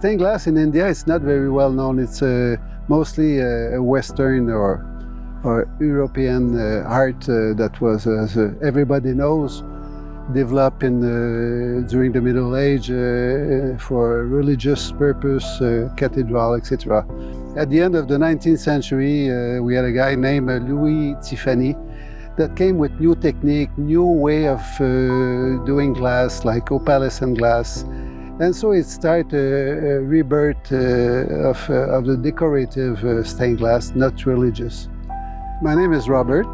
Stained glass in India is not very well known. It's mostly a Western or European art that was, as everybody knows, developed during the Middle Age for religious purpose, cathedral, etc. At the end of the 19th century, we had a guy named Louis Tiffany that came with new technique, new way of doing glass, like opalescent glass. And so it started a rebirth of the decorative stained glass, not religious. My name is Robert.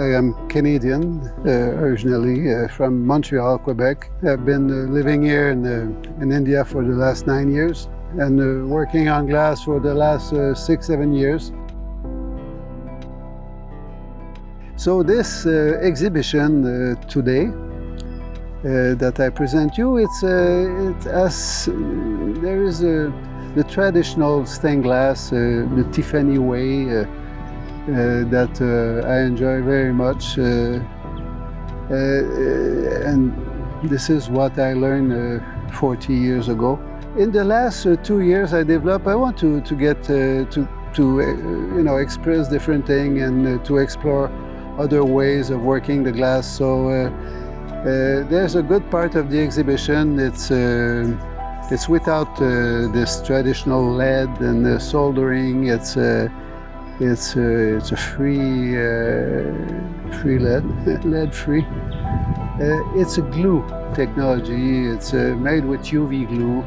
I am Canadian, originally from Montreal, Quebec. I've been living here in India for the last 9 years and working on glass for the last 6-7 years. So this exhibition today that I present you, there is the traditional stained glass, the Tiffany way that I enjoy very much, and this is what I learned 40 years ago. In the last 2 years I want to get to express different things and to explore other ways of working the glass. So there's a good part of the exhibition. It's without this traditional lead and soldering. It's a free lead, lead-free. It's a glue technology. It's made with UV glue.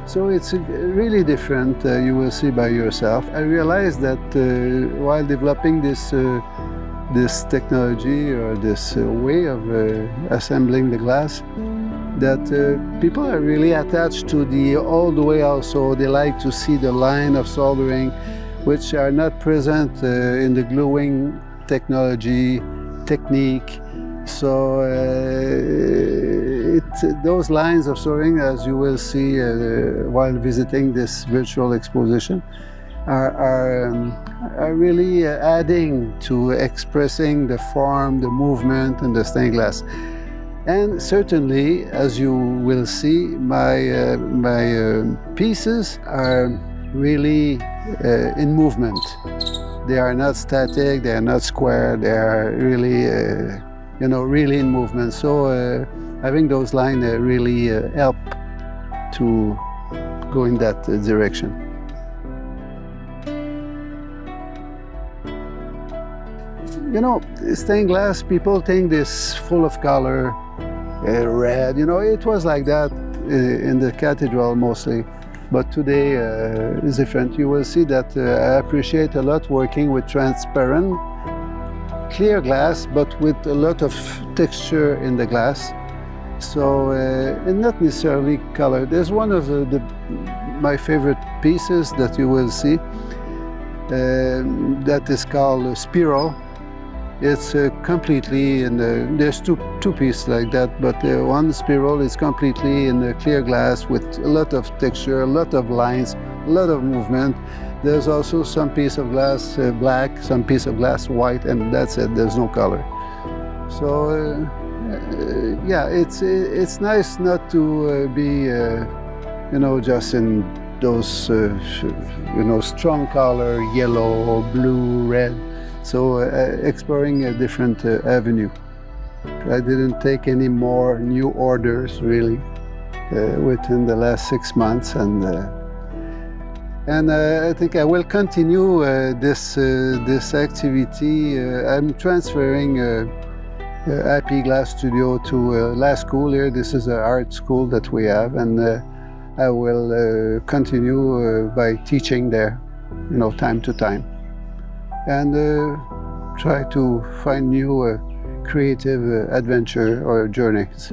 So it's really different. You will see by yourself. I realized that while developing this technology or this way of assembling the glass, that people are really attached to the old way also. They like to see the line of soldering, which are not present in the gluing technique. So those lines of soldering, as you will see while visiting this virtual exposition, are really adding to expressing the form, the movement, and the stained glass. And certainly, as you will see, my pieces are really in movement. They are not static, they are not square, they are really, really in movement. So having those lines really help to go in that direction. Stained glass, people think this full of color, red, it was like that in the cathedral mostly. But today is different. You will see that I appreciate a lot working with transparent, clear glass, but with a lot of texture in the glass. So, and not necessarily color. There's one of my favorite pieces that you will see that is called Spiral. It's completely there's two pieces like that, but one spiral is completely in the clear glass with a lot of texture, a lot of lines, a lot of movement. There's also some piece of glass black, some piece of glass white, and that's it. There's no color. So yeah, it's nice not to be just in those strong color, yellow, blue, red. So exploring a different avenue. I didn't take any more new orders really within the last 6 months, and I think I will continue this activity. I'm transferring Happy Glass Studio to La School here. This is an art school that we have, and I will continue by teaching there, time to time, and try to find new creative adventure or journeys.